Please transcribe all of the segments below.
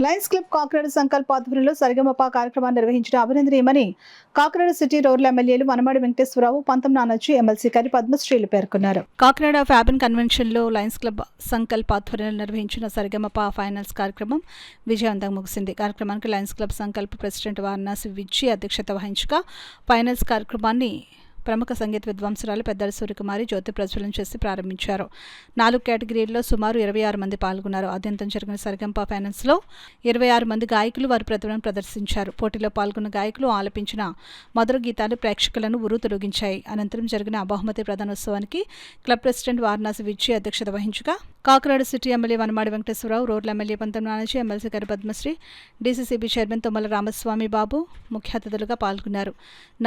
Lions club Kakinada సంకల్ప ఆధ్వర్యంలో సరిగమప కార్యక్రమాన్ని నిర్వహించిన అభినందనీయమని కాకినాడ సిటీ రోడ్ల ఎమ్మెల్యేలు వనమాడి వెంకటేశ్వరరావు, పంతం నానాజీ, ఎమ్మెల్సీ కరి పద్మశ్రీలు పేర్కొన్నారు. కాకినాడ ఫ్యాబన్ కన్వెన్షన్ లో లయన్స్ క్లబ్ సంకల్ప ఆధ్వర్యంలో నిర్వహించిన సరిగమప ఫైనల్స్ కార్యక్రమం విజయవంతంగా ముగిసింది. కార్యక్రమానికి లయన్స్ క్లబ్ సంకల్ప ప్రెసిడెంట్ వారణాసి విజయ్ అధ్యక్షత వహించగా ఫైనల్స్ కార్యక్రమాన్ని ప్రముఖ సంగీత విద్వాంసరాలు పెద్దల సూర్యకుమారి జ్యోతి ప్రజ్వలన చేసి ప్రారంభించారు. 4 కేటగిరీల్లో సుమారు 26 మంది పాల్గొన్నారు. ఆద్యంతం జరిగిన సరిగంప ఫైనల్స్లో 26 మంది గాయకులు వారి ప్రతిభను ప్రదర్శించారు. పోటీలో పాల్గొన్న గాయకులు ఆలపించిన మధుర గీతాలు ప్రేక్షకులను ఉర్రూతలూగించాయి. అనంతరం జరిగిన బహుమతి ప్రదానోత్సవానికి క్లబ్ ప్రెసిడెంట్ వారణాసి విజయ్ అధ్యక్షత వహించగా కాకినాడ సిటీ ఎమ్మెల్యే వనమాడి వెంకటేశ్వరరావు, రోడ్ల ఎమ్మెల్యే పంతం నానాజీ, ఎమ్మెల్సీ కరి పద్మశ్రీ, డీసీసీబీ చైర్మన్ తుమ్మల రామస్వామి బాబు ముఖ్య అతిథులుగా పాల్గొన్నారు.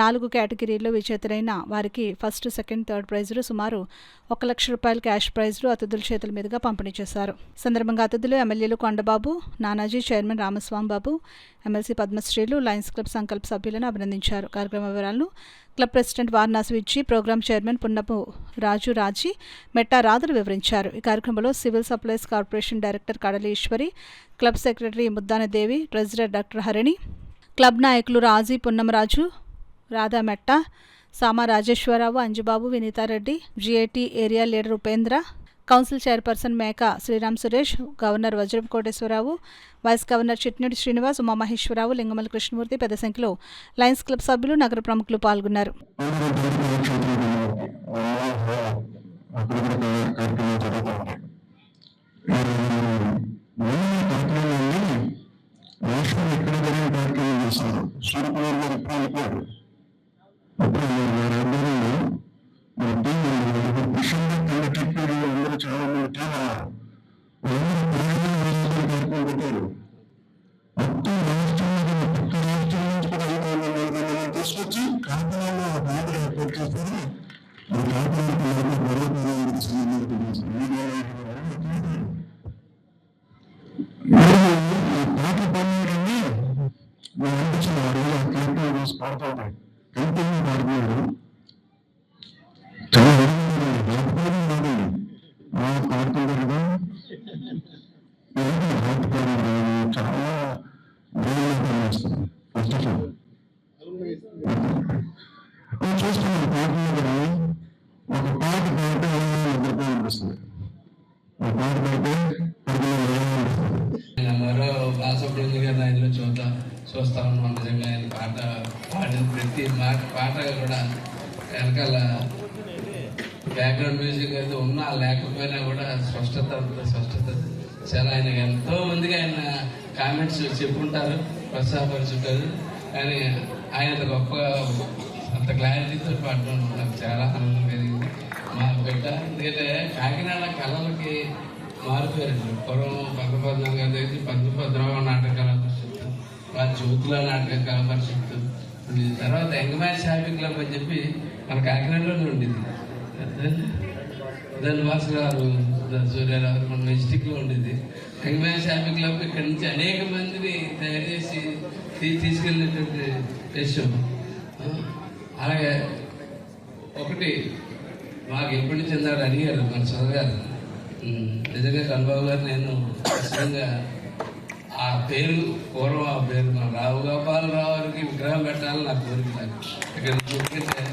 4 కేటగిరీల్లో విజేతలైన వారికి ఫస్ట్, సెకండ్, థర్డ్ ప్రైజులు సుమారు ₹1,00,000 క్యాష్ ప్రైజులు అతిథుల చేతుల మీదుగా పంపిణీ చేశారు. సందర్భంగా అతిథులు ఎమ్మెల్యేలు కొండబాబు, నానాజీ, చైర్మన్ రామస్వామి బాబు, ఎమ్మెల్సీ పద్మశ్రీలు లయన్స్ క్లబ్ సంకల్ప సభ్యులను అభినందించారు. కార్యక్రమ వివరాలను club president Varanasi Vijay, program chairman Punnapu Raju Raji, Metta రాధలు వివరించారు. ఈ కార్యక్రమంలో civil supplies corporation director Kadali Eswari, club secretary Muddanadevi, treasurer doctor Harini, club నాయకులు Raji, Punnamaraju, Radha Metta, Sama Rajeswara Rao, Anjubabu, Vineetha Reddy, GIT area leader Upendra, council chairperson Meka Sriram Suresh, governor Vajram Koteswara Rao, vice governor Chitnedi Srinivas, Umamaheswararao, లింగమల Krishnamurthy, పెద్ద సంఖ్యలో లయన్స్ క్లబ్ సభ్యులు, నగర ప్రముఖులు పాల్గొన్నారు. చూస్తా ఉన్నాం. నిజంగా ఆయన పాట పాడిన ప్రతి పాట కూడా వెనకాల బ్యాక్గ్రౌండ్ మ్యూజిక్ అయితే ఉన్నా లేకపోయినా కూడా స్పష్టత చాలా ఆయన ఎంతో మందికి ఆయన కామెంట్స్ చెప్పుకుంటారు, ప్రోత్సాహపరుచుంటారు. కానీ ఆయన గొప్పగా అంత క్లారిటీతో పాడడం నాకు చాలా ఆనందం కలిగింది. మా బిడ్డ ఎందుకంటే కాకినాడ కళలకి మారిపోయారు. పూర్వం పంతపద్మనాభం గారి దగ్గర పంతపద్మనాభం నాటకాల పరిషత్తు, జ్యోతుల నాటకాల పరిషత్తు, తర్వాత యంగమ్యాన్ షాపింగ్ క్లబ్ అని చెప్పి మన కాకినాడలోనే ఉండేది. దాని భాస్కర్ గారు, సూర్యారావు మన డిస్టిక్లో ఉండేది యంగమ్యాన్ షాపింగ్ క్లబ్. ఇక్కడి నుంచి అనేక మందిని తయారు చేసి తీసుకెళ్ళినటువంటి విషయం. అలాగే ఒకటి మాకు ఎప్పటి నుంచి అందాడు అడిగారు మన చదవగారు. నిజంగా కనుబాబు గారు నేను ఖచ్చితంగా ఆ పేరు పూర్వం ఆ పేరు మన రావు గోపాలరావు గారికి విగ్రహం పెట్టాలని నాకు కోరిక. ఇక్కడ ఎందుకంటే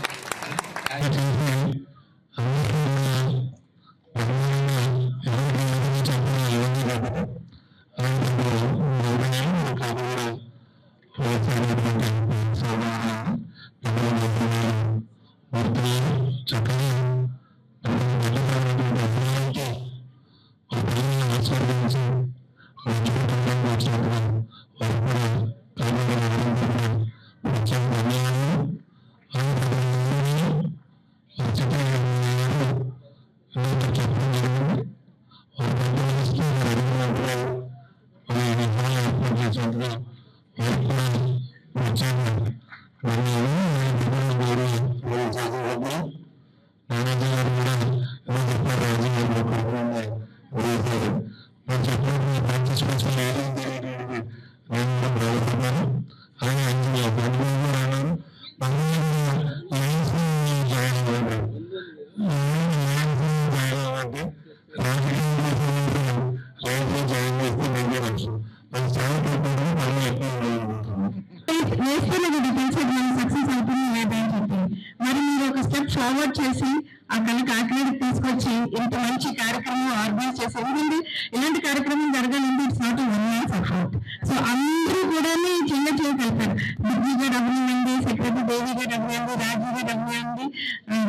వేస్తే నాకు తెలిసేది మనం సక్సెస్ అవుతుంది లేదా అని చెప్పి. మరి మీరు ఒక స్టెప్ ఫార్వర్డ్ చేసి అక్కడ కాకినాడకి తీసుకొచ్చి ఇంత మంచి కార్యక్రమం ఆర్గనైజ్ చేసి, ఎందుకంటే ఇలాంటి కార్యక్రమం జరగాలంటే it's not one man support. So అందరూ కూడా చిన్న చేయగలుగుతారు. బిజీ గారు అవ్వనివ్వండి, సెక్రటరీ దేవి గారు అవ్వండి, రాజీ గారు అవ్వండి,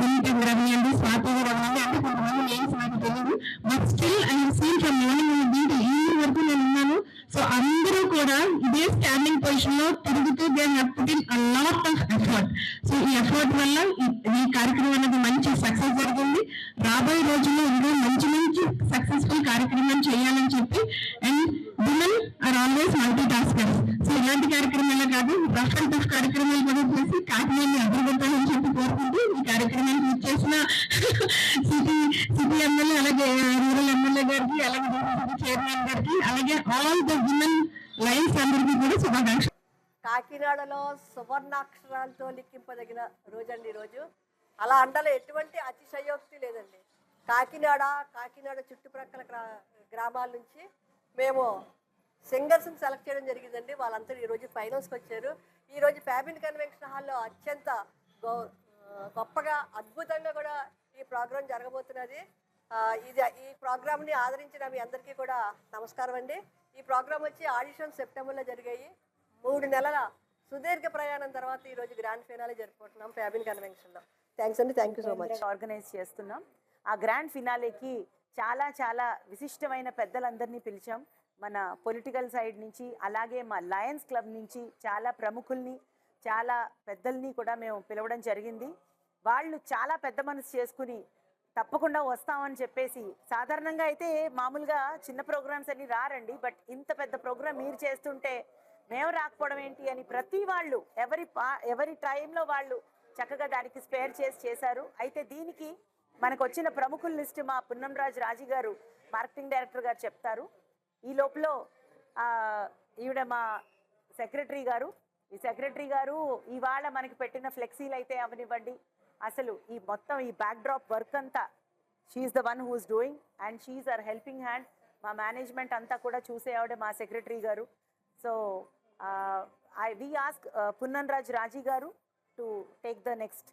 వినీత గారు అవ్వండి, స్వాతి గారు అవ్వండి, అంటే కొంతమంది నేమ్స్ నాకు తెలియదు. But still I seen from morning దీంట్లో ఈవినింగ్ వరకు నేను ఉన్నాను. సో అందరూ కూడా ఇదే స్టాండింగ్ పొజిషన్ లో తిరుగుతూ they have put in a lot of effort. So ఈ ఎఫర్ట్ వల్ల ఈ కార్యక్రమం అనేది మంచి సక్సెస్ జరిగింది. రాబోయే రోజుల్లో ఇంకా మంచి మంచి సక్సెస్ఫుల్ కార్యక్రమం చేయాలని చెప్పి, and women are always multi taskers. So ఇలాంటి కార్యక్రమాలే కాదు, రఫ్ అండ్ టఫ్ కార్యక్రమాలు కూడా చేసి కాకినాడని అభివృద్ధాలని చెప్పి కోరుకుంటూ ఈ కార్యక్రమానికి ఇచ్చేసిన సిటీ ఎమ్మెల్యే, అలాగే రూరల్ ఎమ్మెల్యే గారికి, అలాగే చైర్మన్ గారికి, అలాగే ఆల్ ద విమెన్ లైన్స్ అందరికీ కూడా శుభాకాంక్షలు. కాకినాడలో సువర్ణాక్షరాలతో లిఖింపదగిన రోజండి ఈరోజు. అలా అండలో ఎటువంటి అతిశయోక్తి లేదండి. కాకినాడ చుట్టుప్రక్కల గ్రామాల నుంచి మేము సింగర్స్ని సెలెక్ట్ చేయడం జరిగిందండి. వాళ్ళందరూ ఈరోజు ఫైనల్స్కి వచ్చారు. ఈరోజు ఫ్యాబిన్ కన్వెన్షన్ హాల్లో అత్యంత గొప్పగా అద్భుతంగా కూడా ఈ ప్రోగ్రాం జరగబోతున్నది. ఈ ప్రోగ్రామ్ని ఆదరించిన మీ అందరికీ కూడా నమస్కారం అండి. ఈ ప్రోగ్రాం వచ్చి ఆడిషన్ సెప్టెంబర్లో జరిగాయి. 3 నెలల సుదీర్ఘ ప్రయాణం తర్వాత ఈరోజు గ్రాండ్ ఫినాలే జరుపుకుంటున్నాం ఫ్యాబిన్ కన్వెన్షన్లో. థ్యాంక్స్ అండి, thank you so much. Organise చేస్తున్నాం. ఆ గ్రాండ్ ఫినాలేకి చాలా విశిష్టమైన పెద్దలందరినీ పిలిచాం. మన పొలిటికల్ సైడ్ నుంచి, అలాగే మా లయన్స్ క్లబ్ నుంచి చాలా ప్రముఖుల్ని, చాలా పెద్దల్ని కూడా మేము పిలవడం జరిగింది. వాళ్ళు చాలా పెద్ద మనసు చేసుకుని తప్పకుండా వస్తామని చెప్పేసి, సాధారణంగా అయితే మామూలుగా చిన్న ప్రోగ్రామ్స్ అన్ని రారండి, బట్ ఇంత పెద్ద ప్రోగ్రామ్ మీరు చేస్తుంటే మేము రాకపోవడం ఏంటి అని ప్రతి వాళ్ళు ఎవరి టైంలో వాళ్ళు చక్కగా దానికి స్పేర్ చేశారు. అయితే దీనికి మనకు వచ్చిన ప్రముఖుల లిస్ట్ మా పున్నంరాజ్ రాజీ గారు, మార్కెటింగ్ డైరెక్టర్ గారు చెప్తారు. ఈ లోపల ఈవిడ మా సెక్రటరీ గారు, ఈ సెక్రటరీ గారు ఇవాళ మనకి పెట్టిన ఫ్లెక్సీలు అయితే అవనివ్వండి, అసలు ఈ మొత్తం ఈ బ్యాక్ డ్రాప్ వర్క్ అంతా she's the one who's doing, and she's our helping hand. మా మేనేజ్మెంట్ అంతా కూడా చూసే ఆవిడ మా సెక్రటరీ గారు. So we ask Punnanraj Raji garu to take the next